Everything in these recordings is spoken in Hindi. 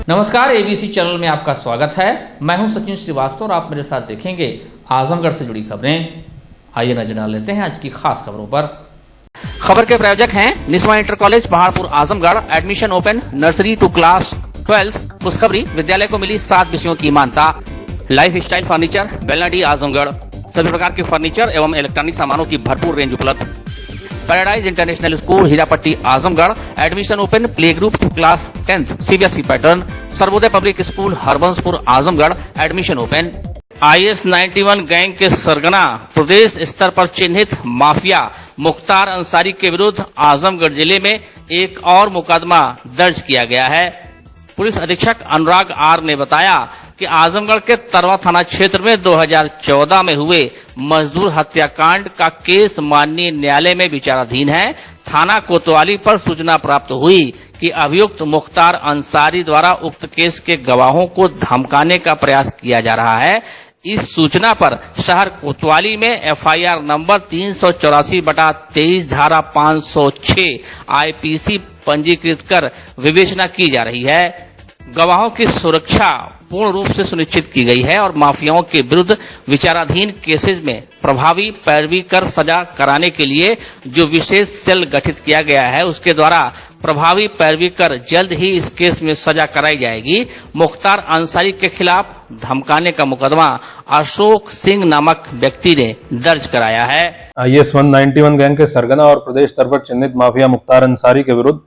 नमस्कार, एबीसी चैनल में आपका स्वागत है। मैं हूं सचिन श्रीवास्तव और आप मेरे साथ देखेंगे आजमगढ़ से जुड़ी खबरें। आइए नजर डाल लेते हैं आज की खास खबरों पर। खबर के प्रायोजक हैं Niswa inter college Paharpur Azamgarh. Admission open nursery to class 12। खुशखबरी, विद्यालय को मिली 7 विषयों की मान्यता। Lifestyle furniture, Belnadi Azamgarh. सभी प्रकार के फर्नीचर एवं इलेक्ट्रॉनिक सामानों की भरपूर रेंज उपलब्ध। Paradise International School Hirapatti Azamgarh. Admission open play group to class 10 CBSE pattern. Sarvodaya Public School Harbanspur Azamgarh. Admission open. IS 91 gang के सरगना प्रदेश स्तर पर चिन्हित माफिया मुख्तार अंसारी के विरुद्ध आजमगढ़ जिले में एक और मुकदमा दर्ज किया गया है। पुलिस अधीक्षक अनुराग आर ने बताया कि आजमगढ़ के तरवा थाना क्षेत्र में 2014 में हुए मजदूर हत्याकांड का केस माननीय न्यायालय में विचाराधीन है। थाना कोतवाली पर सूचना प्राप्त हुई कि अभियुक्त मुख्तार अंसारी द्वारा उक्त केस के गवाहों को धमकाने का प्रयास किया जा रहा है। इस सूचना पर शहर कोतवाली में FIR नंबर 384/23 धारा 506 IPC पंजीकृत कर विवेचना की जा रही है। गवाहों की सुरक्षा पूर्ण रूप से सुनिश्चित की गई है और माफियाओं के विरुद्ध विचाराधीन केसेस में प्रभावी पैरवी कर सजा कराने के लिए जो विशेष सेल गठित किया गया है उसके द्वारा प्रभावी पैरवी कर जल्द ही इस केस में सजा कराई जाएगी। मुख्तार अंसारी के खिलाफ धमकाने का मुकदमा अशोक सिंह नामक व्यक्ति ने दर्ज कराया है। IS 191 गैंग के सरगना और प्रदेश स्तर पर चिन्हित माफिया मुख्तार अंसारी के विरुद्ध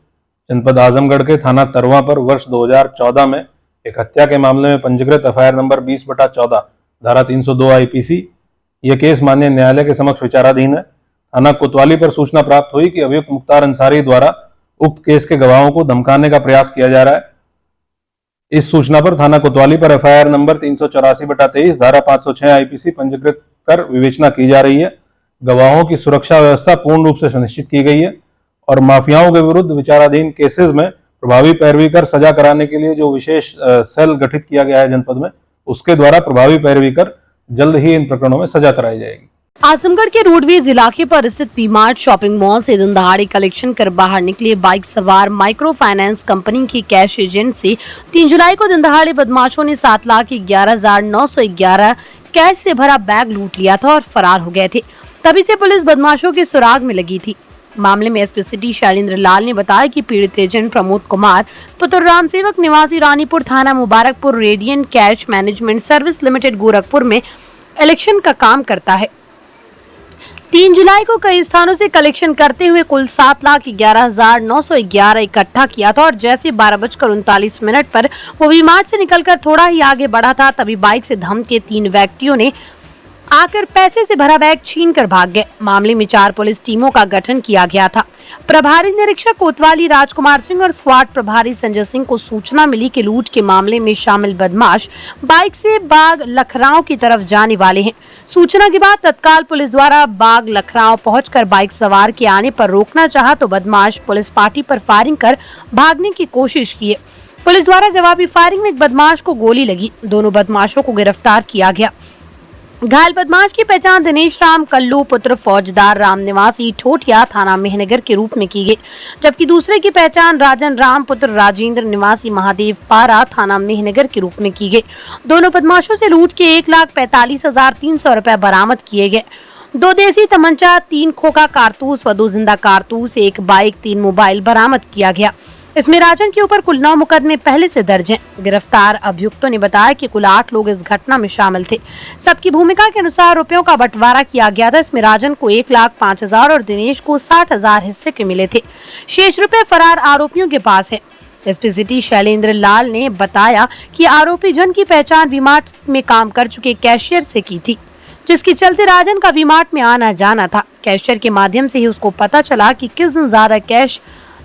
जनपद आजमगढ़ के थाना तरवा पर वर्ष 2014 में एक हत्या के मामले में पंजीकृत FIR नंबर 20/14 धारा 302 IPC यह केस माननीय न्यायालय के समक्ष विचाराधीन है। थाना कोतवाली पर सूचना प्राप्त हुई कि अभियुक्त मुख्तार अंसारी द्वारा उक्त केस के गवाहों को धमकाने का प्रयास किया जा रहा है। इस सूचना पर थाना कोतवाली पर FIR नंबर 384/23 धारा 506 IPC पंजीकृत कर विवेचना की जा रही है। गवाहों की सुरक्षा व्यवस्था पूर्ण रूप से सुनिश्चित की गई है और माफियाओं के विरुद्ध विचाराधीन केसेस में प्रभावी पैरवी कर सजा कराने के लिए जो विशेष सेल गठित किया गया है जनपद में, उसके द्वारा प्रभावी पैरवी कर जल्द ही इन प्रकरणों में सजा कराई जाएगी। आजमगढ़ के रोडवेज इलाके पर स्थित पी-मार्ट शॉपिंग मॉल से दिन दहाड़े कलेक्शन कर बाहर निकले बाइक सवार माइक्रो फाइनेंस कंपनी के कैश एजेंट से 3 जुलाई को दिन दहाड़े बदमाशों ने 7,11,911 कैश से भरा बैग लूट लिया था और फरार हो गए थे। तभी से पुलिस बदमाशों के सुराग में लगी थी। मामले में SP सिटी शैलेंद्र लाल ने बताया कि पीड़ित एजेंट प्रमोद कुमार पुत्र राम सेवक निवासी रानीपुर थाना Mubarakpur radiant cash management service limited Gorakhpur में इलेक्शन का काम करता है। 3 जुलाई को कई स्थानों से कलेक्शन करते हुए कुल 7,11,911 इकट्ठा किया था और जैसे 12:39 पर वो वी-मार्ट से निकलकर थोड़ा ही आगे बढ़ा था तभी बाइक से धमके 3 व्यक्तियों ने आकर पैसे से भरा बैग छीनकर भाग गए। मामले में 4 पुलिस टीमों का गठन किया गया था। प्रभारी निरीक्षक कोतवाली राजकुमार सिंह और स्वाट प्रभारी संजय सिंह को सूचना मिली कि लूट के मामले में शामिल बदमाश बाइक से बाग लखराव की तरफ जाने वाले हैं। सूचना के बाद तत्काल पुलिस द्वारा बाग लखराव पहुंचकर बाइक सवार के आने पर रोकना चाहा तो बदमाश पुलिस पार्टी पर फायरिंग कर भागने की कोशिश की। पुलिस द्वारा जवाबी फायरिंग में एक बदमाश को गोली लगी। दोनों बदमाशों को गिरफ्तार किया गया। घायल बदमाश की पहचान दिनेश राम कल्लू पुत्र फौजदार राम निवासी ठोठिया थाना मेहनगर के रूप में की गई, जबकि दूसरे की पहचान राजन राम पुत्र राजेंद्र निवासी महादेव पारा थाना मेहनगर के रूप में की गई। दोनों बदमाशों से लूट के 1,45,300 रुपए बरामद किए गए। 2 देसी तमंचा, 3 खोखा कारतूस व 2 जिंदा कारतूस, 1 बाइक, 3 मोबाइल बरामद किया गया। इसमें राजन के ऊपर कुल 9 मुकदमे पहले से दर्ज हैं। गिरफ्तार अभियुक्तों ने बताया कि कुल 8 लोग इस घटना में शामिल थे। सबकी भूमिका के अनुसार रुपयों का बंटवारा किया गया था। इसमें राजन को 1,05,000 और दिनेश को 60,000 हिस्से के मिले थे। शेष रुपए फरार आरोपियों के पास है। SP सिटी शैलेंद्र लाल ने बताया कि आरोपी जन की पहचान वी-मार्ट में काम कर चुके कैशियर से की थी, जिसके चलते राजन का वी-मार्ट में आना जाना था। कैशियर के माध्यम से ही उसको पता चला कि किस दिन ज्यादा कैश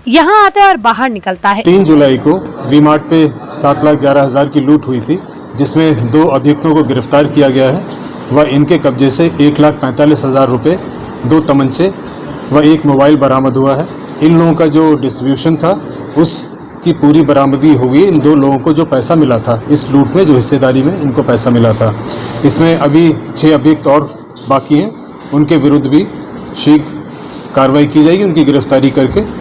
यहाँ आता है और बाहर निकलता है। 3 जुलाई को वी-मार्ट पे 7,11,000 की लूट हुई थी, जिसमें 2 अभियुक्तों को गिरफ्तार किया गया है व इनके कब्जे से 1,45,000 रुपये, 2 तमंचे व 1 मोबाइल बरामद हुआ है। इन लोगों का जो डिस्ट्रीब्यूशन था उसकी पूरी बरामदी हुई। इन 2 लोगों को जो पैसा मिला था इस लूट में, जो हिस्सेदारी में इनको पैसा मिला था, इसमें अभी 6 अभियुक्त और बाकी हैं। उनके विरुद्ध भी शीघ्र कार्रवाई की जाएगी, उनकी गिरफ्तारी करके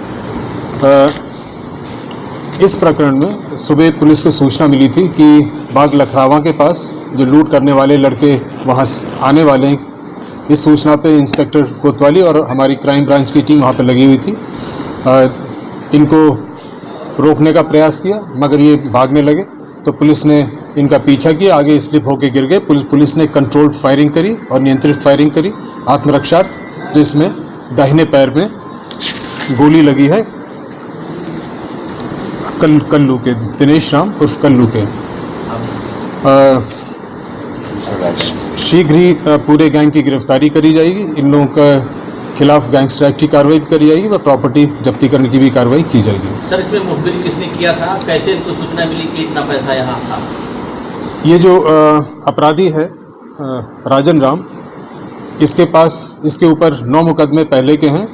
इस प्रकरण में सुबह पुलिस को सूचना मिली थी कि बाग लखरावा के पास जो लूट करने वाले लड़के वहाँ आने वाले हैं। इस सूचना पे इंस्पेक्टर कोतवाली और हमारी क्राइम ब्रांच की टीम वहाँ पर लगी हुई थी। इनको रोकने का प्रयास किया मगर ये भागने लगे, तो पुलिस ने इनका पीछा किया, आगे स्लिप होकर गिर गए। पुलिस ने कंट्रोल्ड फायरिंग करी और नियंत्रित फायरिंग करी आत्मरक्षार्थ, जिसमें दाहिने पैर में गोली लगी है। कल्लू के दिनेश राम उर्फ कल्लू के। शीघ्र ही पूरे गैंग की गिरफ्तारी करी जाएगी। इन लोगों के खिलाफ गैंगस्टर एक्ट की कार्रवाई करी जाएगी व प्रॉपर्टी जब्ती करने की भी कार्रवाई की जाएगी। सर, इसमें मुखबिरी किसने किया था? कैसे इनको सूचना मिली कि इतना पैसा यहाँ था? ये जो अपराधी है राजन राम, इसके पास इसके ऊपर 9 मुकदमे पहले के हैं।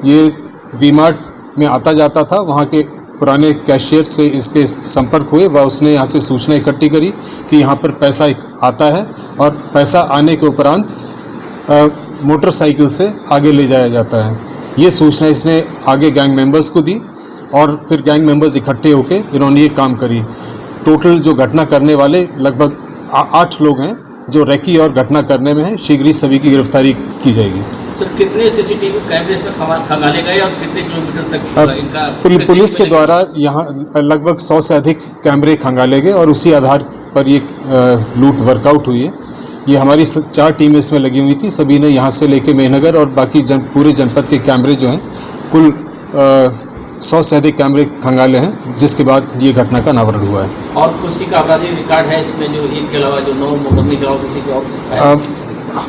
ये वी-मार्ट में आता जाता था, वहाँ के पुराने कैशियर से इसके संपर्क हुए व उसने यहाँ से सूचना इकट्ठी करी कि यहाँ पर पैसा आता है और पैसा आने के उपरांत मोटरसाइकिल से आगे ले जाया जाता है। ये सूचना इसने आगे गैंग मेंबर्स को दी और फिर गैंग मेंबर्स इकट्ठे होकर इन्होंने ये काम करी। टोटल जो घटना करने वाले लगभग 8 लोग हैं जो रेकी और घटना करने में हैं। शीघ्र ही सभी की गिरफ्तारी की जाएगी। सर, कितने सीसीटीवी कैमरे इसमें खंगाले गए और कितने किलोमीटर तक इनका पुलिस के द्वारा यहाँ लगभग 100 से अधिक कैमरे खंगाले गए और उसी आधार पर ये लूट वर्कआउट हुई है। ये हमारी 4 टीमें इसमें लगी हुई थी। सभी ने यहाँ से लेके मेहनगर और बाकी पूरे जनपद के कैमरे जो हैं कुल 100 से अधिक कैमरे खंगाले हैं, जिसके बाद ये घटना का अनावरण हुआ है। और किसी का आपराधिक रिकॉर्ड है इसमें, जो इनके अलावा जो 9 मुकदमे के अलावा किसी के और?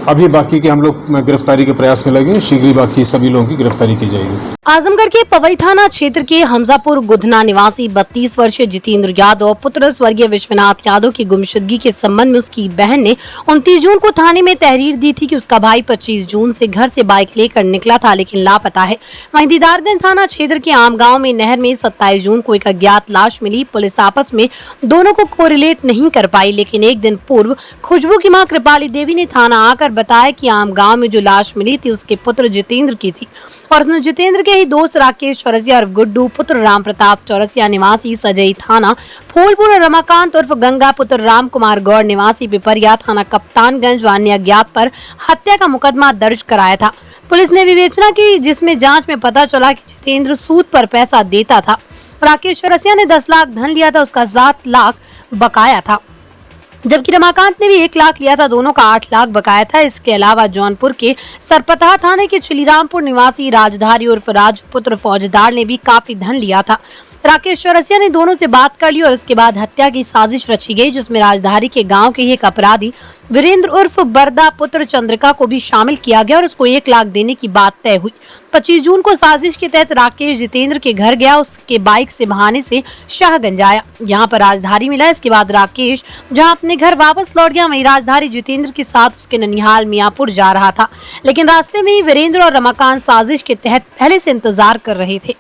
अभी बाकी के हम लोग गिरफ्तारी के प्रयास में लगे। शीघ्र ही बाकी सभी लोगों की गिरफ्तारी की जाएगी। आजमगढ़ के पवई थाना क्षेत्र के हमजापुर गुधना निवासी 32 वर्षीय जितेंद्र यादव पुत्र स्वर्गीय विश्वनाथ यादव की गुमशुदगी के संबंध में उसकी बहन ने 29 जून को थाने में तहरीर दी थी कि उसका भाई 25 जून से घर से बाइक लेकर निकला था लेकिन लापता है। वहीं दीदारगंज थाना क्षेत्र के आम गाँव में नहर में 27 जून को एक अज्ञात लाश मिली। पुलिस आपस में दोनों को कोरिलेट नहीं कर पाई, लेकिन एक दिन पूर्व खुशबू की मां कृपाली देवी ने थाना आकर बताया कि आम गांव में जो लाश मिली थी उसके पुत्र जितेंद्र की थी और उसने जितेंद्र के ही दोस्त राकेश चौरसिया और गुड्डू पुत्र राम प्रताप चौरसिया निवासी सजई थाना फूलपुर और रमाकांत उर्फ गंगा पुत्र राम कुमार गौड़ निवासी पिपरिया थाना कप्तानगंज व अन्य अज्ञात पर हत्या का मुकदमा दर्ज कराया था। पुलिस ने विवेचना की, जिसमें जाँच में पता चला कि जितेंद्र सूद पर पैसा देता था। राकेश चौरसिया ने 10 लाख धन लिया था, उसका 7 लाख बकाया था, जबकि रमाकांत ने भी 1 लाख लिया था। दोनों का 8 लाख बकाया था। इसके अलावा जौनपुर के सरपतहा थाने के चिलीरामपुर निवासी राजधारी उर्फ राजू पुत्र फौजदार ने भी काफी धन लिया था। राकेश चौरसिया ने दोनों से बात कर ली और इसके बाद हत्या की साजिश रची गई, जिसमें राजधारी के गांव के एक अपराधी वीरेंद्र उर्फ बरदा पुत्र चंद्रिका को भी शामिल किया गया और उसको 1 लाख देने की बात तय हुई। 25 जून को साजिश के तहत राकेश जितेंद्र के घर गया, उसके बाइक से बहाने से शाहगंज आया, यहाँ पर राजधारी मिला। इसके बाद राकेश जहाँ अपने घर वापस लौट गया, वहीं राजधारी जितेंद्र के साथ उसके ननिहाल मियापुर जा रहा था, लेकिन रास्ते में ही वीरेंद्र और रमाकांत साजिश के तहत पहले से इंतजार कर रहे थे।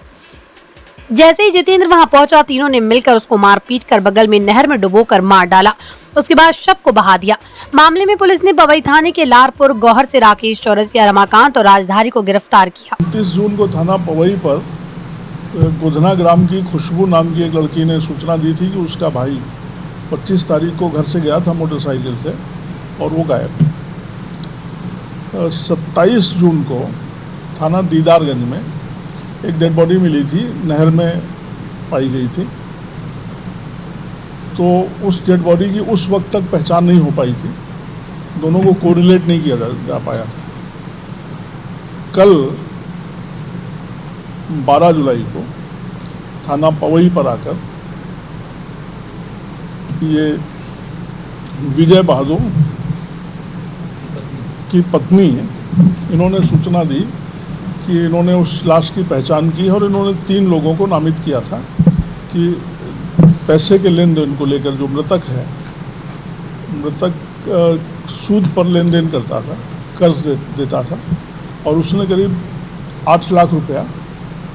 जैसे ही जितेंद्र वहां पहुंचा, तीनों ने मिलकर उसको मारपीट कर बगल में नहर में डुबोकर मार डाला। उसके बाद शव को बहा दिया। मामले में पुलिस ने पवई थाने के लारपुर गौहर से राकेश चौरसिया, रमाकांत और राजधारी को गिरफ्तार किया। 29 जून को थाना पवई पर गुधना ग्राम की खुशबू नाम की एक लड़की ने सूचना दी थी कि उसका भाई 25 तारीख को घर से गया था मोटरसाइकिल से और वो गायब। 27 जून को थाना दीदारगंज में एक डेड बॉडी मिली थी, नहर में पाई गई थी। तो उस डेड बॉडी की उस वक्त तक पहचान नहीं हो पाई थी, दोनों को कोरिलेट नहीं किया जा पाया। कल 12 जुलाई को थाना पवई पर आकर ये विजय बहादुर की पत्नी है, इन्होंने सूचना दी कि इन्होंने उस लाश की पहचान की और इन्होंने 3 लोगों को नामित किया था कि पैसे के लेन देन को लेकर जो मृतक है, मृतक सूद पर लेन देन करता था, कर्ज देता था और उसने करीब 8 लाख रुपया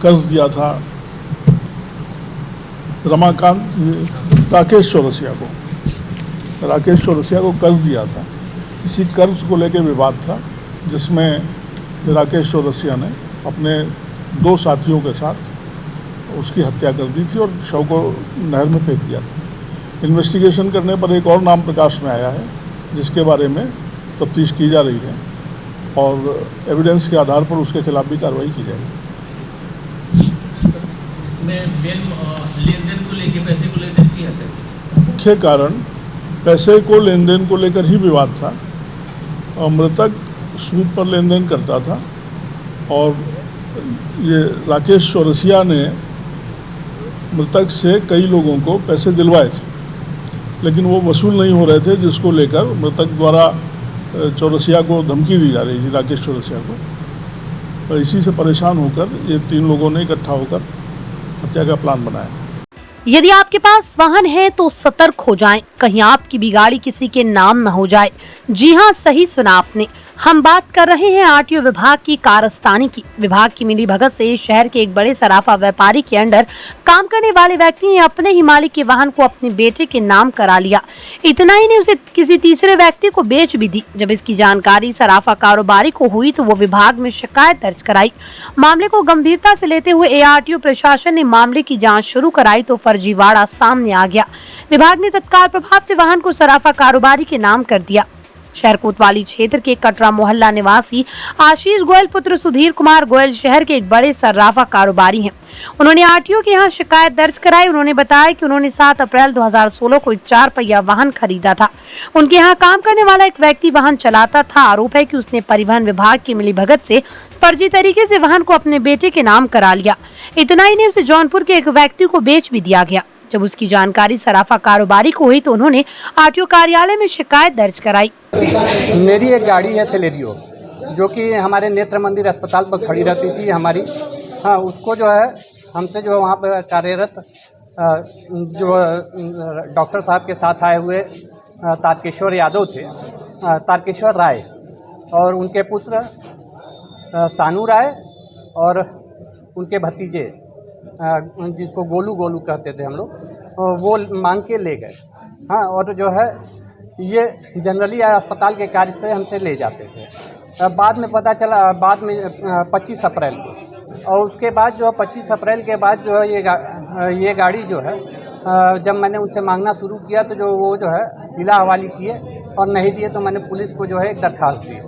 कर्ज दिया था राकेश चौरसिया को कर्ज दिया था। इसी कर्ज को लेकर विवाद था, जिसमें राकेश चौरसिया ने अपने 2 साथियों के साथ उसकी हत्या कर दी थी और शव को नहर में फेंक दिया था। इन्वेस्टिगेशन करने पर एक और नाम प्रकाश में आया है जिसके बारे में तफ्तीश की जा रही है और एविडेंस के आधार पर उसके खिलाफ भी कार्रवाई की जाएगी। लेन देन को लेकर, पैसे को लेकर की हत्या? मुख्य कारण पैसे को लेन देन को लेकर ही विवाद था और मृतक सूद पर लेन देन करता था और ये राकेश चौरसिया ने मृतक से कई लोगों को पैसे दिलवाए थे लेकिन वो वसूल नहीं हो रहे थे, जिसको लेकर मृतक द्वारा चौरसिया को धमकी दी जा रही थी, राकेश चौरसिया को। तो इसी से परेशान होकर ये 3 लोगों ने इकट्ठा होकर हत्या का प्लान बनाया। यदि आपके पास वाहन है तो सतर्क हो जाएं, कहीं आपकी भी गाड़ी किसी के नाम न हो जाए। जी हां, सही सुना आपने, हम बात कर रहे हैं आरटीओ विभाग की कारस्तानी की। विभाग की मिली भगत से शहर के एक बड़े सराफा व्यापारी के अंडर काम करने वाले व्यक्ति ने अपने ही मालिक के वाहन को अपने बेटे के नाम करा लिया। इतना ही नहीं, उसे किसी तीसरे व्यक्ति को बेच भी दी। जब इसकी जानकारी सराफा कारोबारी को हुई तो वो विभाग में शिकायत दर्ज कराई। मामले को गंभीरता से लेते हुए एआरटीओ प्रशासन ने मामले की जाँच शुरू कराई तो फर्जीवाड़ा सामने आ गया। विभाग ने तत्काल प्रभाव से वाहन को सराफा कारोबारी के नाम कर दिया। शहर कोतवाली क्षेत्र के कटरा मोहल्ला निवासी आशीष गोयल पुत्र सुधीर कुमार गोयल शहर के एक बड़े सर्राफा कारोबारी हैं। उन्होंने आरटीओ के यहाँ शिकायत दर्ज कराई। उन्होंने बताया कि उन्होंने 7 अप्रैल 2016 को एक 4 पहिया वाहन खरीदा था। उनके यहाँ काम करने वाला एक व्यक्ति वाहन चलाता था। आरोप है कि उसने परिवहन विभाग की मिलीभगत से फर्जी तरीके से वाहन को अपने बेटे के नाम करा लिया। इतना ही नहीं, उसे जौनपुर के एक व्यक्ति को बेच भी दिया गया। जब उसकी जानकारी सराफा कारोबारी को हुई तो उन्होंने आरटीओ कार्यालय में शिकायत दर्ज कराई। मेरी एक गाड़ी है सेलेरियो जो कि हमारे नेत्र मंदिर अस्पताल पर खड़ी रहती थी हमारी। हाँ, उसको जो है हमसे जो वहाँ पर कार्यरत जो डॉक्टर साहब के साथ आए हुए तारकेश्वर यादव थे, तारकेश्वर राय और उनके पुत्र सानू राय और उनके भतीजे जिसको गोलू कहते थे हम लोग, वो मांग के ले गए। हाँ, और जो है ये जनरली अस्पताल के कार्य से हमसे ले जाते थे। बाद में पता चला, बाद में 25 अप्रैल को, और उसके बाद जो 25 अप्रैल के बाद जो है ये गाड़ी जो है जब मैंने उनसे मांगना शुरू किया तो जो वो जो है हिला हवाली किए और नहीं दिए तो मैंने पुलिस को जो है एक दरखास्त दी,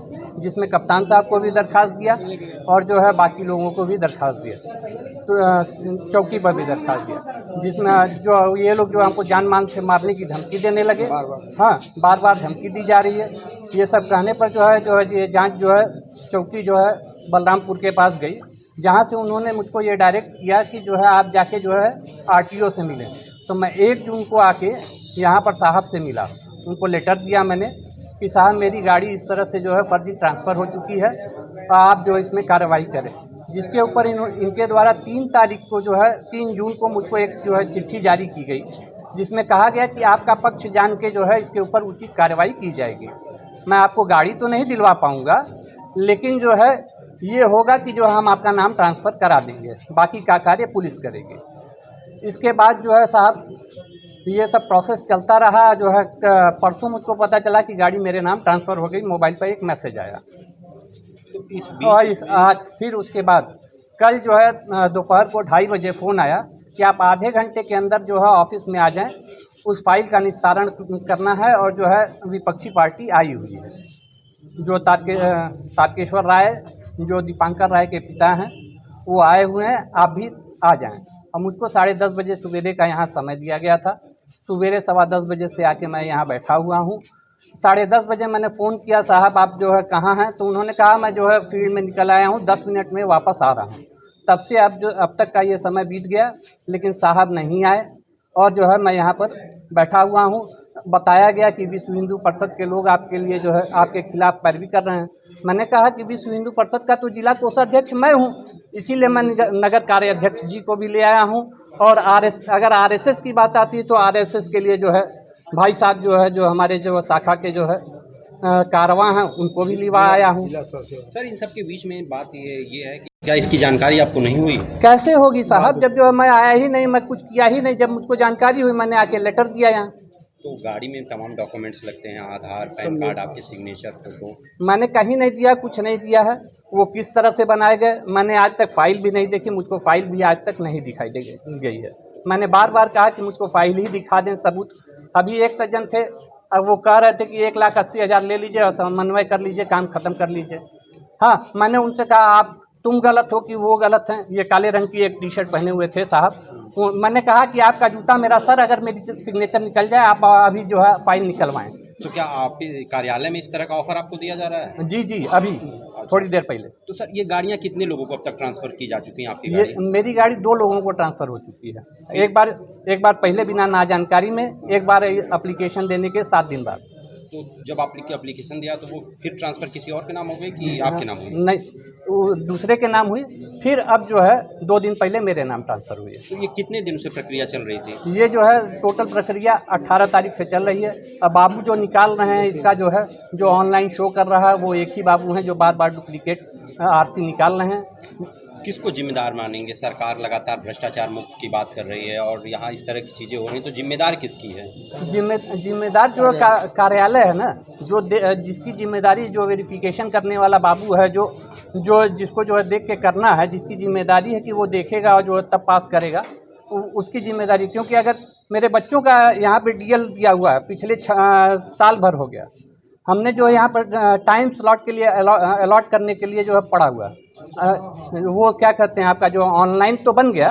जिसमें कप्तान साहब को भी दरखास्त दिया और जो है बाकी लोगों को भी दरखास्त दिया, तो चौकी पर भी दरखास्त दिया, जिसमें जो ये लोग जो हमको जान मान से मारने की धमकी देने लगे। हाँ, बार बार धमकी दी जा रही है। ये सब कहने पर जो है ये जांच जो है चौकी जो है बलरामपुर के पास गई, जहाँ से उन्होंने मुझको ये डायरेक्ट किया कि जो है आप जाके जो है आरटीओ से मिलें। तो मैं 1 जून को आके यहाँ पर साहब से मिला, उनको लेटर दिया मैंने कि साहब मेरी गाड़ी इस तरह से जो है फर्जी ट्रांसफ़र हो चुकी है, आप जो इसमें कार्रवाई करें। जिसके ऊपर इनके द्वारा 3 तारीख को जो है 3 जून को मुझको एक जो है चिट्ठी जारी की गई, जिसमें कहा गया कि आपका पक्ष जान के जो है इसके ऊपर उचित कार्रवाई की जाएगी। मैं आपको गाड़ी तो नहीं दिलवा पाऊँगा, लेकिन जो है ये होगा कि जो हम आपका नाम ट्रांसफ़र करा देंगे, बाकी का कार्य पुलिस करेगी। इसके बाद जो है साहब ये सब प्रोसेस चलता रहा। जो है परसों मुझको पता चला कि गाड़ी मेरे नाम ट्रांसफ़र हो गई। मोबाइल पर एक मैसेज आया। और फिर उसके बाद कल जो है दोपहर को 2:30 बजे फ़ोन आया कि आप आधे घंटे के अंदर जो है ऑफिस में आ जाएं, उस फाइल का निस्तारण करना है। और जो है विपक्षी पार्टी आई हुई है, जो तारकेश्वर राय जो दीपांकर राय के पिता हैं वो आए हुए हैं, आप भी आ जाएं। और मुझको 10:30 बजे सवेरे का यहाँ समय दिया गया था। सवेरे 10:15 बजे से आके मैं यहाँ बैठा हुआ हूँ। 10:30 बजे मैंने फ़ोन किया, साहब आप जो है कहाँ हैं? तो उन्होंने कहा मैं जो है फील्ड में निकल आया हूँ, 10 मिनट में वापस आ रहा हूँ। तब से अब तक का ये समय बीत गया, लेकिन साहब नहीं आए। और जो है मैं यहाँ पर बैठा हुआ हूँ। बताया गया कि विश्व हिंदू परिषद के लोग आपके लिए जो है आपके खिलाफ पैरवी कर रहे हैं। मैंने कहा कि विश्व हिंदू परिषद का तो जिला कोषाध्यक्ष मैं हूँ, इसीलिए मैं नगर कार्य अध्यक्ष जी को भी ले आया हूँ। और अगर आरएसएस की बात आती है तो आरएसएस के लिए जो है भाई साहब जो है जो हमारे जो शाखा के जो है कारवां हैं उनको भी लिवा आया हूँ। सर, इन सब के बीच में बात ये है कि क्या इसकी जानकारी आपको नहीं हुई? कैसे होगी साहब, जब जो है मैं आया ही नहीं, मैं कुछ किया ही नहीं। जब मुझको जानकारी हुई मैंने आके लेटर दिया यहाँ। तो गाड़ी में तमाम डॉक्यूमेंट्स लगते हैं, आधार, पैन कार्ड, आपके सिग्नेचर, फोटो। मैंने कहीं नहीं दिया, कुछ नहीं दिया है। वो किस तरह से बनाए गए मैंने आज तक फाइल भी नहीं देखी, मुझको फाइल भी आज तक नहीं दिखाई दे गई है। मैंने बार बार कहा कि मुझको फाइल ही दिखा दें, सबूत। अभी एक सज्जन थे, अब वो कह रहे थे कि 1,80,000 ले लीजिए और समन्वय कर लीजिए, काम खत्म कर लीजिए। हाँ, मैंने उनसे कहा आप तुम गलत हो कि वो गलत हैं। ये काले रंग की एक टी शर्ट पहने हुए थे साहब। मैंने कहा कि आपका जूता मेरा सर, अगर मेरी सिग्नेचर निकल जाए आप अभी जो है फाइल निकलवाएं। तो क्या आपके कार्यालय में इस तरह का ऑफर आपको दिया जा रहा है? जी जी, अभी थोड़ी देर पहले। तो सर ये गाड़ियाँ कितने लोगों को अब तक ट्रांसफर की जा चुकी हैं आपकी ये गाड़ी? मेरी गाड़ी 2 लोगों को ट्रांसफ़र हो चुकी है। एक बार पहले बिना ना जानकारी में, एक बार एप्लीकेशन देने के 7 दिन बाद। तो जब आपने एप्लीकेशन दिया तो वो फिर ट्रांसफ़र किसी और के नाम हो गई कि आपके नाम हुई? नहीं, वो दूसरे के नाम हुई, फिर अब जो है 2 दिन पहले मेरे नाम ट्रांसफ़र हुई है। तो ये कितने दिनों से प्रक्रिया चल रही थी? ये जो है टोटल प्रक्रिया 18 तारीख से चल रही है। अब बाबू जो निकाल रहे हैं इसका जो है, जो ऑनलाइन शो कर रहा है वो एक ही बाबू हैं जो बार बार डुप्लीकेट आरसी निकाल रहे हैं। किसको जिम्मेदार मानेंगे? सरकार लगातार भ्रष्टाचार मुक्त की बात कर रही है और यहाँ इस तरह की चीज़ें हो रही तो जिम्मेदार किसकी है? जिम्मेदार जो कार्यालय है ना, जो जिसकी जिम्मेदारी, जो वेरिफिकेशन करने वाला बाबू है, जो जिसको जो है देख के करना है, जिसकी जिम्मेदारी है कि वो देखेगा और जो है तब पास करेगा, उसकी जिम्मेदारी। क्योंकि अगर मेरे बच्चों का यहाँ पे डीएल दिया हुआ है, पिछले साल भर हो गया, हमने जो है यहाँ पर टाइम स्लॉट के लिए अलॉट करने के लिए जो है पड़ा हुआ है। वो क्या कहते हैं, आपका जो ऑनलाइन तो बन गया,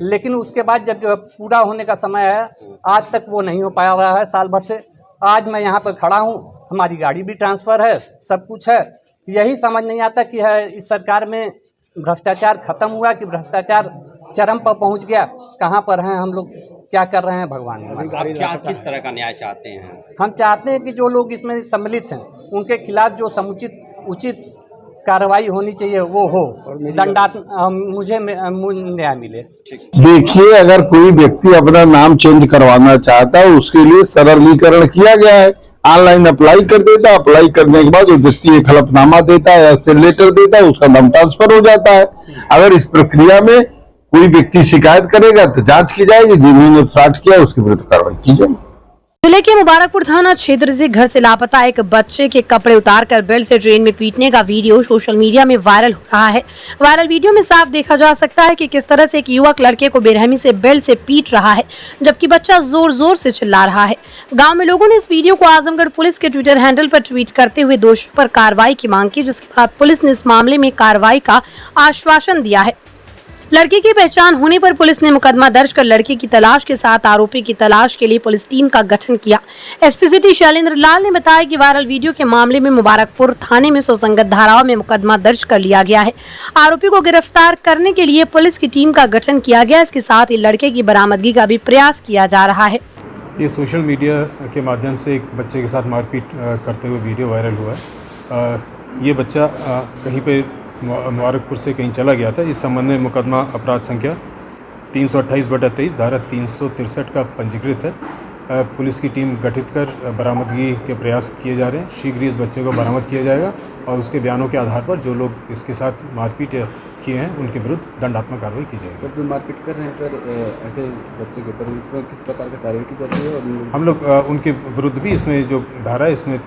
लेकिन उसके बाद जब जो है पूरा होने का समय है, आज तक वो नहीं हो पाया रहा है साल भर से। आज मैं यहाँ पर खड़ा हूँ, हमारी गाड़ी भी ट्रांसफ़र है, सब कुछ है। यही समझ नहीं आता कि है इस सरकार में भ्रष्टाचार खत्म हुआ कि भ्रष्टाचार चरम पर पहुँच गया। कहाँ पर हैं हम लोग, क्या कर रहे हैं, भगवान जाने। आप क्या किस तरह का न्याय चाहते हैं? हम चाहते हैं कि जो लोग इसमें सम्मिलित हैं उनके खिलाफ जो समुचित उचित कार्रवाई होनी चाहिए वो हो, मुझे न्याय मिले। देखिए, अगर कोई व्यक्ति अपना नाम चेंज करवाना चाहता है उसके लिए सरलीकरण किया गया है। ऑनलाइन अप्लाई कर देता है, अप्लाई करने के बाद वो व्यक्ति एक हलफनामा देता है या से लेटर देता है, उसका नाम ट्रांसफर हो जाता है। अगर इस प्रक्रिया में कोई व्यक्ति शिकायत करेगा तो जांच की जाएगी, जिन्होंने फ्रॉड किया उसके विरुद्ध कार्रवाई की जाएगी। जिले के मुबारकपुर थाना क्षेत्र से घर से लापता एक बच्चे के कपड़े उतारकर बेल्ट से ट्रेन में पीटने का वीडियो सोशल मीडिया में वायरल हो रहा है। वायरल वीडियो में साफ देखा जा सकता है कि किस तरह से एक युवक लड़के को बेरहमी से बेल्ट से पीट रहा है, जबकि बच्चा जोर जोर से चिल्ला रहा है। गांव में लोगों ने इस वीडियो को आजमगढ़ पुलिस के ट्विटर हैंडल पर ट्वीट करते हुए दोषियों पर कार्रवाई की मांग की, जिसके बाद पुलिस ने इस मामले में कार्रवाई का आश्वासन दिया है। लड़के की पहचान होने पर पुलिस ने मुकदमा दर्ज कर लड़के की तलाश के साथ आरोपी की तलाश के लिए पुलिस टीम का गठन किया। एसपी सिटी शैलेंद्र लाल ने बताया कि वायरल वीडियो के मामले में मुबारकपुर थाने में सुसंगत धाराओं में मुकदमा दर्ज कर लिया गया है। आरोपी को गिरफ्तार करने के लिए पुलिस की टीम का गठन किया गया। इसके साथ ही लड़के की बरामदगी का भी प्रयास किया जा रहा है। ये सोशल मीडिया के माध्यम से एक बच्चे के साथ मारपीट करते हुए वीडियो वायरल हुआ है। ये बच्चा कहीं पे मुबारकपुर से कहीं चला गया था। इस संबंध में मुकदमा अपराध संख्या 328/23 धारा 363 का पंजीकृत है। पुलिस की टीम गठित कर बरामदगी के प्रयास किए जा रहे हैं। शीघ्र इस बच्चे को बरामद किया जाएगा और उसके बयानों के आधार पर जो लोग इसके साथ मारपीट किए हैं उनके विरुद्ध दंडात्मक कार्रवाई की जाएगी। जो मारपीट कर रहे हैं सर ऐसे बच्चे के ऊपर, इसमें किस प्रकार की कार्रवाई की जाती है? और हम लोग उनके विरुद्ध भी इसमें जो धारा है इसमें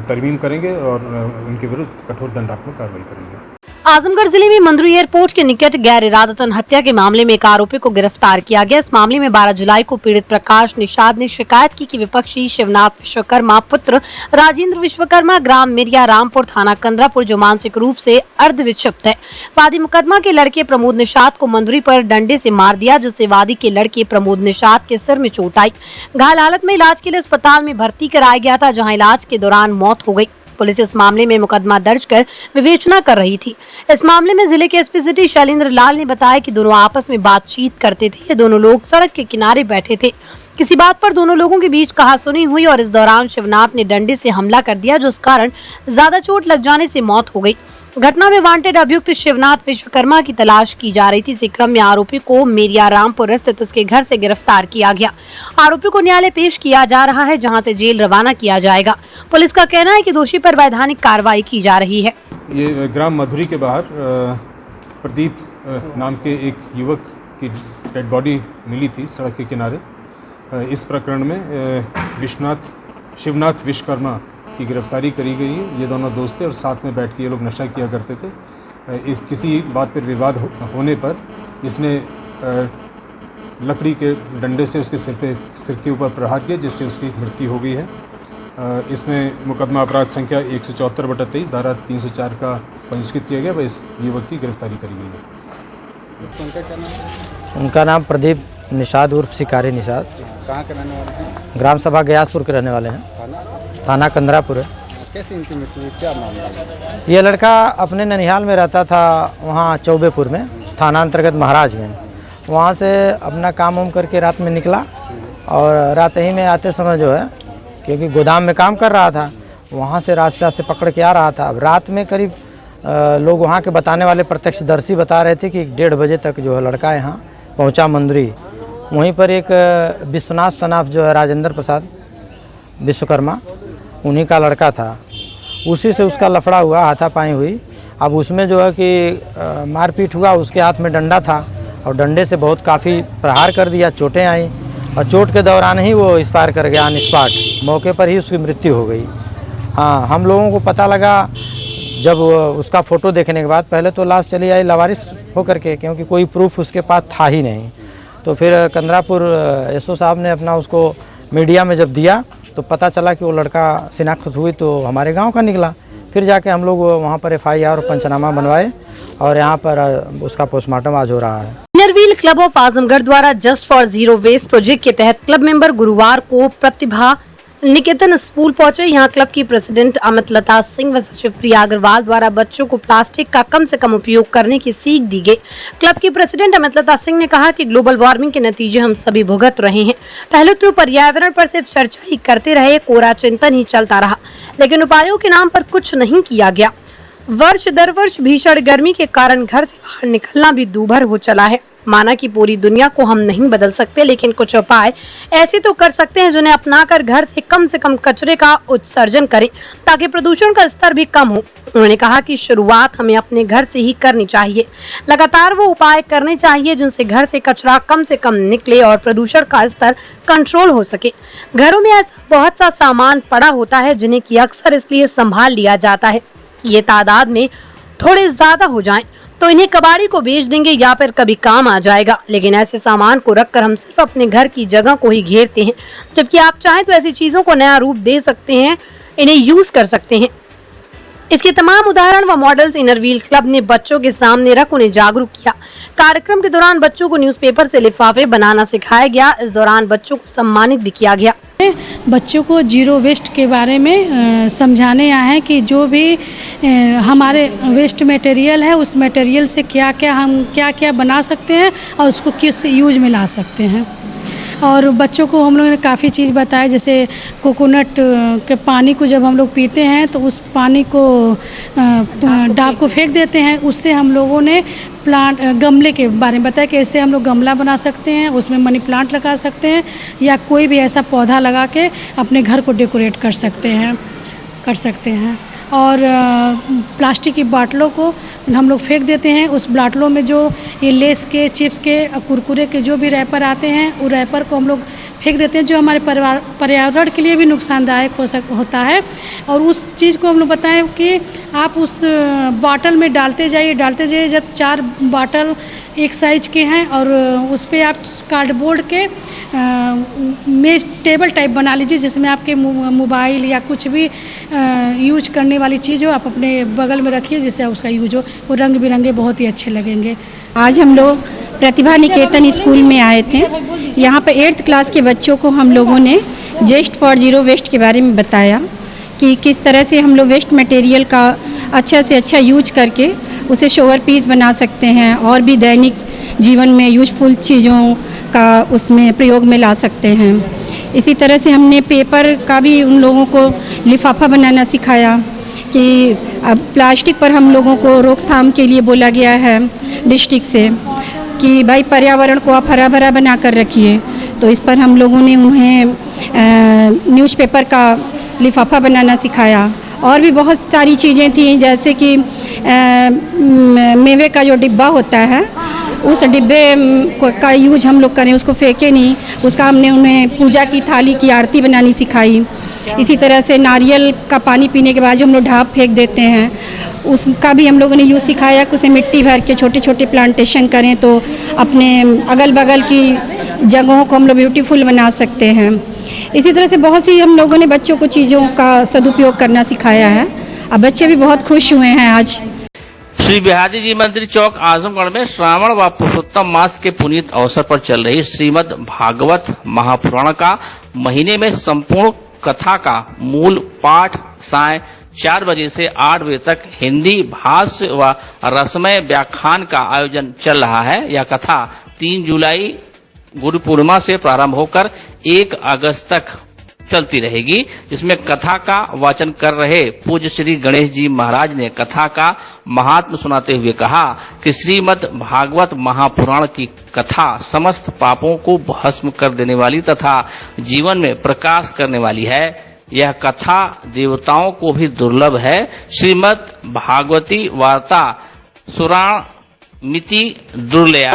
तरमीम करेंगे और उनके विरुद्ध कठोर दंडात्मक कार्रवाई करेंगे। आजमगढ़ जिले में मंदरू एयरपोर्ट के निकट गैर इरादतन हत्या के मामले में एक आरोपी को गिरफ्तार किया गया। इस मामले में 12 जुलाई को पीड़ित प्रकाश निषाद ने शिकायत की कि विपक्षी शिवनाथ विश्वकर्मा पुत्र राजेंद्र विश्वकर्मा ग्राम मिरिया रामपुर थाना कंदरापुर जो मानसिक रूप से अर्धविक्षिप्त है, वादी मुकदमा के लड़के प्रमोद निषाद को मंदुरी पर डंडे से मार दिया, जिससे वादी के लड़के प्रमोद निषाद के सिर में चोट आई। घायल हालत में इलाज के लिए अस्पताल में भर्ती कराया गया था, जहाँ इलाज के दौरान मौत हो गयी। पुलिस इस मामले में मुकदमा दर्ज कर विवेचना कर रही थी। इस मामले में जिले के एसपी सिटी शैलेंद्र लाल ने बताया कि दोनों आपस में बातचीत करते थे। ये दोनों लोग सड़क के किनारे बैठे थे। किसी बात पर दोनों लोगों के बीच कहासुनी हुई और इस दौरान शिवनाथ ने डंडे से हमला कर दिया, जिस कारण ज्यादा चोट लग जाने से मौत हो गई। घटना में वांटेड अभियुक्त शिवनाथ विश्वकर्मा की तलाश की जा रही थी। इसी क्रम में आरोपी को मेरिया रामपुर स्थित उसके घर से गिरफ्तार किया गया। आरोपी को न्यायालय पेश किया जा रहा है, जहां से जेल रवाना किया जाएगा। पुलिस का कहना है कि दोषी पर वैधानिक कार्रवाई की जा रही है। ये ग्राम मधुरी के बाहर प्रदीप नाम के एक युवक की डेड बॉडी मिली थी सड़क के किनारे। इस प्रकरण में शिवनाथ विश्वकर्मा की गिरफ्तारी करी गई है। ये दोनों दोस्त थे और साथ में बैठ के ये लोग नशा किया करते थे। इस किसी बात पर विवाद होने पर इसने लकड़ी के डंडे से उसके सिर के ऊपर प्रहार किया, जिससे उसकी मृत्यु हो गई है। इसमें मुकदमा अपराध संख्या 174/23 धारा 304 का पंजीकृत किया गया व इस युवक की गिरफ्तारी करी गई है। उनका क्या नाम है? उनका नाम प्रदीप निषाद उर्फ शिकारी निषाद। कहाँ के रहने वाले हैं? ग्राम सभा गयासपुर के रहने वाले हैं। थाना कंदरापुर है। कैसे इनकी मृत्यु हुई, क्या मामला है? ये लड़का अपने ननिहाल में रहता था, वहाँ चौबेपुर में, थाना अंतर्गत महाराजगंज। वहाँ से अपना काम वाम करके रात में निकला और रात ही में आते समय जो है, क्योंकि गोदाम में काम कर रहा था, वहाँ से रास्ता से पकड़ के आ रहा था। अब रात में करीब लोग वहाँ के बताने वाले प्रत्यक्षदर्शी बता रहे थे कि 1:30 बजे तक जो है लड़का यहाँ पहुँचा मंदुरी। वहीं पर एक विश्वनाथ सनाफ जो है राजेंद्र प्रसाद विश्वकर्मा, उन्हीं का लड़का था। उसी से उसका लफड़ा हुआ, हाथापाई हुई। अब उसमें जो है कि मारपीट हुआ, उसके हाथ में डंडा था और डंडे से बहुत काफ़ी प्रहार कर दिया, चोटें आई और चोट के दौरान ही वो एक्सपायर कर गया ऑन स्पॉट। मौके पर ही उसकी मृत्यु हो गई। हाँ, हम लोगों को पता लगा जब उसका फ़ोटो देखने के बाद, पहले तो लाश चली आई लावारिस होकर के, क्योंकि कोई प्रूफ उसके पास था ही नहीं। तो फिर कंदरापुर एसओ साहब ने अपना उसको मीडिया में जब दिया तो पता चला कि वो लड़का शिनाख्त हुई तो हमारे गांव का निकला। फिर जाके हम लोग वहाँ पर FIR और पंचनामा बनवाए और यहाँ पर उसका पोस्टमार्टम आज हो रहा है। Inner Wheel Club of Azamgarh द्वारा just for zero waste project के तहत क्लब मेंबर गुरुवार को प्रतिभा निकेतन स्कूल पहुंचे। यहाँ क्लब की प्रेसिडेंट अमितलता सिंह व सचिव प्रिया अग्रवाल द्वारा बच्चों को प्लास्टिक का कम से कम उपयोग करने की सीख दी गई। क्लब की प्रेसिडेंट अमितलता सिंह ने कहा कि ग्लोबल वार्मिंग के नतीजे हम सभी भुगत रहे हैं। पहले तो पर्यावरण पर सिर्फ चर्चा ही करते रहे, कोरा चिंतन ही चलता रहा, लेकिन उपायों के नाम पर कुछ नहीं किया गया। वर्ष दर वर्ष भीषण गर्मी के कारण घर से बाहर निकलना भी दूभर हो चला है। माना कि पूरी दुनिया को हम नहीं बदल सकते, लेकिन कुछ उपाय ऐसे तो कर सकते हैं जिन्हें अपनाकर घर से कम कचरे का उत्सर्जन करें ताकि प्रदूषण का स्तर भी कम हो। उन्होंने कहा कि शुरुआत हमें अपने घर से ही करनी चाहिए। लगातार वो उपाय करने चाहिए जिनसे घर से कचरा कम से कम निकले और प्रदूषण का स्तर कंट्रोल हो सके। घरों में ऐसा बहुत सा सामान पड़ा होता है जिन्हें कि अक्सर इसलिए संभाल लिया जाता है कि ये तादाद में थोड़े ज्यादा हो जाएं तो इन्हें कबाड़ी को बेच देंगे या फिर कभी काम आ जाएगा। लेकिन ऐसे सामान को रखकर हम सिर्फ अपने घर की जगह को ही घेरते हैं, जबकि आप चाहें तो ऐसी चीजों को नया रूप दे सकते हैं, इन्हें यूज कर सकते हैं। इसके तमाम उदाहरण व मॉडल्स इनर व्हील क्लब ने बच्चों के सामने रख उन्हें जागरूक किया। कार्यक्रम के दौरान बच्चों को न्यूज़पेपर से लिफाफे बनाना सिखाया गया। इस दौरान बच्चों को सम्मानित भी किया गया। बच्चों को जीरो वेस्ट के बारे में समझाने आए हैं कि जो भी हमारे वेस्ट मटेरियल है उस मटेरियल से क्या क्या बना सकते हैं और उसको किस यूज में ला सकते हैं। और बच्चों को हम लोगों ने काफ़ी चीज़ बताया, जैसे कोकोनट के पानी को जब हम लोग पीते हैं तो उस पानी को डाब को फेंक देते हैं। उससे हम लोगों ने प्लांट गमले के बारे में बताया कि ऐसे हम लोग गमला बना सकते हैं, उसमें मनी प्लांट लगा सकते हैं या कोई भी ऐसा पौधा लगा के अपने घर को डेकोरेट कर सकते हैं। और प्लास्टिक की बाटलों को हम लोग फेंक देते हैं। उस बाटलों में जो ये लेस के, चिप्स के, कुरकुरे के जो भी रैपर आते हैं, वो रैपर को हम लोग फेंक देते हैं, जो हमारे पर्यावरण के लिए भी नुकसानदायक होता है। और उस चीज़ को हम लोग बताएं कि आप उस बॉटल में डालते जाइए। जब 4 बॉटल एक साइज के हैं और उस पर आप कार्डबोर्ड के मेज टेबल टाइप बना लीजिए, जिसमें आपके मोबाइल या कुछ भी यूज करने वाली चीज़ हो आप अपने बगल में रखिए, जिससे उसका यूज हो। वो रंग बिरंगे बहुत ही अच्छे लगेंगे। आज हम लोग प्रतिभा निकेतन स्कूल में आए थे। यहाँ पर 8th क्लास के बच्चों को हम लोगों ने जस्ट फॉर जीरो वेस्ट के बारे में बताया कि किस तरह से हम लोग वेस्ट मटेरियल का अच्छा से अच्छा यूज करके उसे शोवर पीस बना सकते हैं और भी दैनिक जीवन में यूजफुल चीज़ों का उसमें प्रयोग में ला सकते हैं। इसी तरह से हमने पेपर का भी उन लोगों को लिफाफा बनाना सिखाया कि अब प्लास्टिक पर हम लोगों को रोकथाम के लिए बोला गया है डिस्ट्रिक्ट से कि भाई पर्यावरण को आप हरा भरा बना कर रखिए। तो इस पर हम लोगों ने उन्हें न्यूज़पेपर का लिफाफा बनाना सिखाया। और भी बहुत सारी चीज़ें थी, जैसे कि मेवे का जो डिब्बा होता है उस डिब्बे का यूज हम लोग करें, उसको फेंके नहीं। उसका हमने उन्हें पूजा की थाली की आरती बनानी सिखाई। इसी तरह से नारियल का पानी पीने के बाद जो हम लोग ढाप फेंक देते हैं, उसका भी हम लोगों ने यूज़ सिखाया कि उसे मिट्टी भर के छोटे छोटे प्लांटेशन करें तो अपने अगल बगल की जगहों को हम लोग ब्यूटीफुल बना सकते हैं। इसी तरह से बहुत सी हम लोगों ने बच्चों को चीज़ों का सदुपयोग करना सिखाया है। अब बच्चे भी बहुत खुश हुए हैं आज। श्री बिहारी जी मंदिर चौक आजमगढ़ में श्रावण व पुरुषोत्तम मास के पुनीत अवसर पर चल रही श्रीमद् भागवत महापुराण का महीने में संपूर्ण कथा का मूल पाठ साय 4 बजे से 8 बजे तक हिंदी भाष्य व रसमय व्याख्यान का आयोजन चल रहा है। यह कथा 3 जुलाई गुरु पूर्णिमा से प्रारंभ होकर 1 अगस्त तक चलती रहेगी, जिसमें कथा का वाचन कर रहे पूज्य श्री गणेश जी महाराज ने कथा का महात्म सुनाते हुए कहा कि श्रीमद् भागवत महापुराण की कथा समस्त पापों को भस्म कर देने वाली तथा जीवन में प्रकाश करने वाली है। यह कथा देवताओं को भी दुर्लभ है। श्रीमद् भागवती वार्ता सुराण मिति दुर्लया।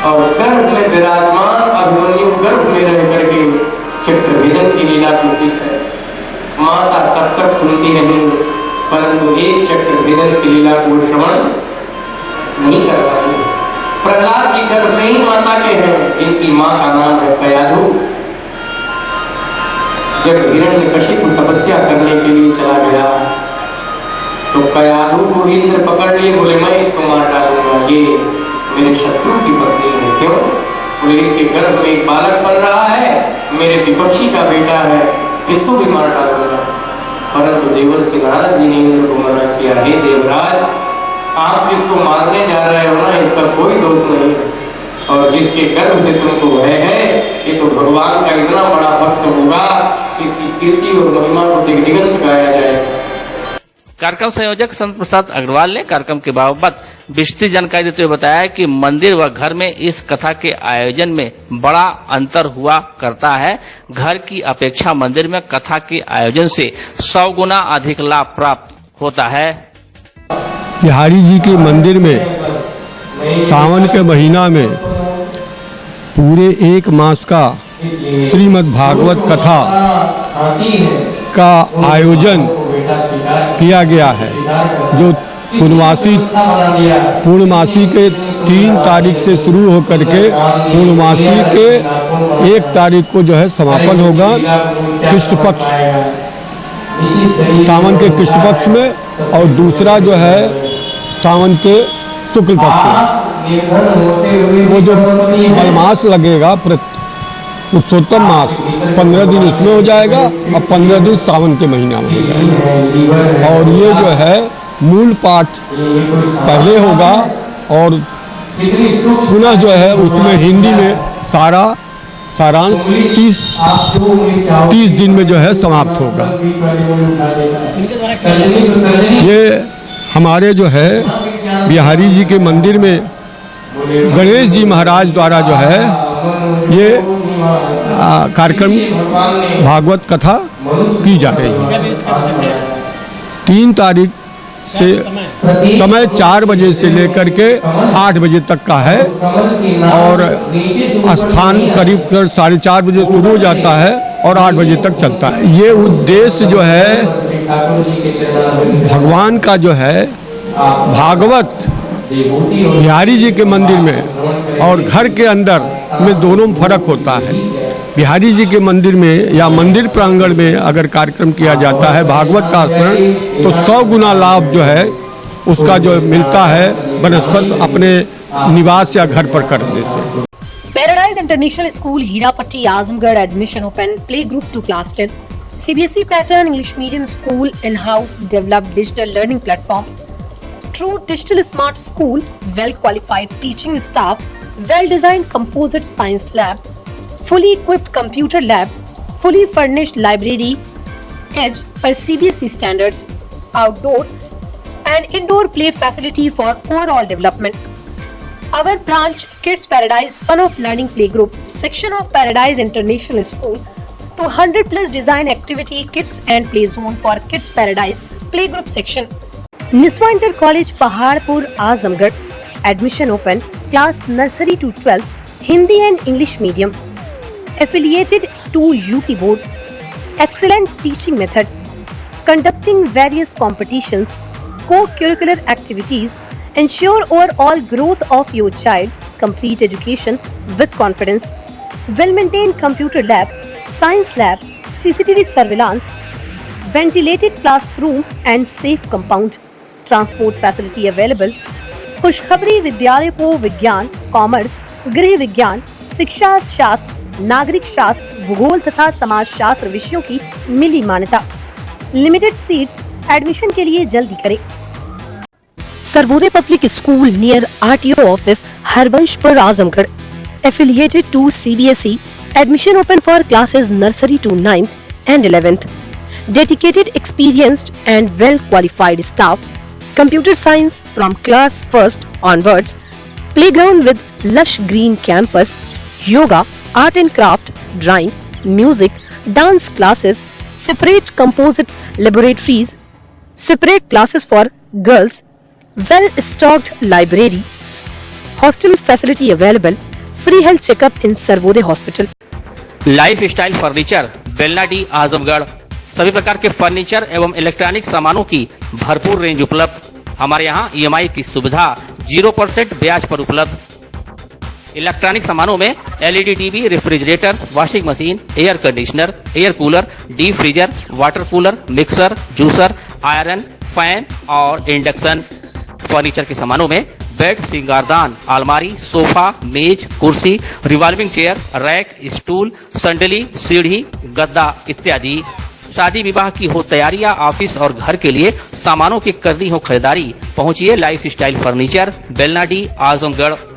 और गर्भ में विराजमान अभिमन्यु गर्भ में रह करके चक्रभेदन की लीला को सीख है। माता तब तक सुनती नहीं, परंतु एक चक्रभेदन की लीला को श्रवण नहीं कर पाई। प्रहलाद जी गर्भ में ही माता के हैं, इनकी माँ का नाम है कयाधु। जब हिरण्यकशिपु तपस्या करने के लिए चला गया तो कयाधु को इंद्र पकड़ लिए, बोले मैं इसको मार डालूंगा, ये मेरे शत्रु की पत्नी है। क्यों? बोले इसके गर्भ में एक बालक बन रहा है, मेरे विपक्षी का बेटा है, इसको भी मार डालूंगा। परंतु देवर्षि नारद जी ने इंद्र को मना किया, हे देवराज, आप इसको मारने जा रहे हो ना, इसका कोई दोष नहीं है, और जिसके गर्भ से तुमको भय है ये तो भगवान का इतना बड़ा भक्त होगा, इसकी कीर्ति और महिमा को दिग्दिगंत गाया जाएगा। कार्यक्रम संयोजक संत प्रसाद अग्रवाल ने कार्यक्रम के बाबत विस्तृत जानकारी देते हुए बताया कि मंदिर व घर में इस कथा के आयोजन में बड़ा अंतर हुआ करता है। घर की अपेक्षा मंदिर में कथा के आयोजन से 100 गुना अधिक लाभ प्राप्त होता है। बिहारी जी के मंदिर में सावन के महीना में पूरे 1 मास का श्रीमद् भागवत कथा का आयोजन किया गया है, जो पूर्णमासी के 3 तारीख से शुरू होकर के पूर्णमासी के 1 तारीख को जो है समापन होगा कृष्ण पक्ष, सावन के कृष्ण पक्ष में, और दूसरा जो है सावन के शुक्ल पक्ष में। वो जो मलमास लगेगा पुरुषोत्तम मास 15 दिन उसमें हो जाएगा और 15 दिन सावन के महीना में हो जाएगा। और ये जो है मूल पाठ पहले होगा और पुनः जो है उसमें हिंदी में सारा सारांश 30 दिन में जो है समाप्त होगा। ये हमारे जो है बिहारी जी के मंदिर में गणेश जी महाराज द्वारा जो है ये कार्यक्रम भागवत कथा की जा रही है। 3 तारीख से समय 4 बजे से लेकर के 8 बजे तक का है और स्थान करीब 4:30 बजे शुरू हो जाता है और 8 बजे तक चलता है। ये उद्देश्य जो है भगवान का जो है भागवत बिहारी जी के मंदिर में और घर के अंदर में दोनों में फर्क होता है। बिहारी जी के मंदिर में या मंदिर प्रांगण में अगर कार्यक्रम किया जाता है भागवत का स्मरण, तो 100 गुना लाभ जो है उसका जो मिलता है बनस्पत अपने निवास या घर पर करने से। Paradise International School Hirapatti Azamgarh admission open play group to class 10 CBSE pattern English medium school in house developed digital learning platform true digital smart school well qualified teaching staff well designed composite science lab fully equipped computer lab, fully furnished library, edge per CBSE standards, outdoor and indoor play facility for overall development. Our branch Kids Paradise Fun of Learning Playgroup section of Paradise International School to 100 plus design activity kits and play zone for Kids Paradise Playgroup section. Niswa Inter College Paharpur Azamgarh admission open class nursery to 12 Hindi and English medium. Affiliated to UP Board, excellent teaching method, conducting various competitions, co-curricular activities, ensure overall growth of your child, complete education with confidence, well-maintained computer lab, science lab, CCTV surveillance, ventilated classroom and safe compound, transport facility available, खुशखबरी विद्यालय को विज्ञान, कॉमर्स, गृह विज्ञान, शिक्षा शास्त्र, नागरिक शास्त्र, भूगोल तथा समाज शास्त्र विषयों की मिली मान्यता। लिमिटेड सीट्स, एडमिशन के लिए जल्दी करें। Sarvodaya Public school near RTO office Harbanspur Azamgarh affiliated to CBSE admission open for classes nursery to 9th and 11th. Dedicated, experienced and well qualified staff, computer science from class 1st onwards, playground with lush green campus, yoga, art and craft, drawing, music, dance classes, separate composite laboratories, separate classes for girls, well-stocked library, hostel facility available, free health checkup in Sarvodaya Hospital. Life style furniture Belnadi Azamgarh सभी प्रकार के फर्नीचर एवं इलेक्ट्रॉनिक सामानों की भरपूर रेंज उपलब्ध। हमारे यहाँ EMI की सुविधा 0% ब्याज पर उपलब्ध। इलेक्ट्रॉनिक सामानों में LED TV, refrigerator, washing machine, air conditioner, air cooler, deep freezer, water cooler, mixer, juicer, iron, fan और इंडक्शन। फर्नीचर के सामानों में बेड, सिंगारदान, अलमारी, सोफा, मेज, कुर्सी, रिवॉल्विंग चेयर, रैक, स्टूल, संडली, सीढ़ी, गद्दा इत्यादि। शादी विवाह की हो तैयारी या ऑफिस और घर के लिए सामानों की करनी हो खरीदारी, पहुंचिए lifestyle furniture Belnadi Azamgarh.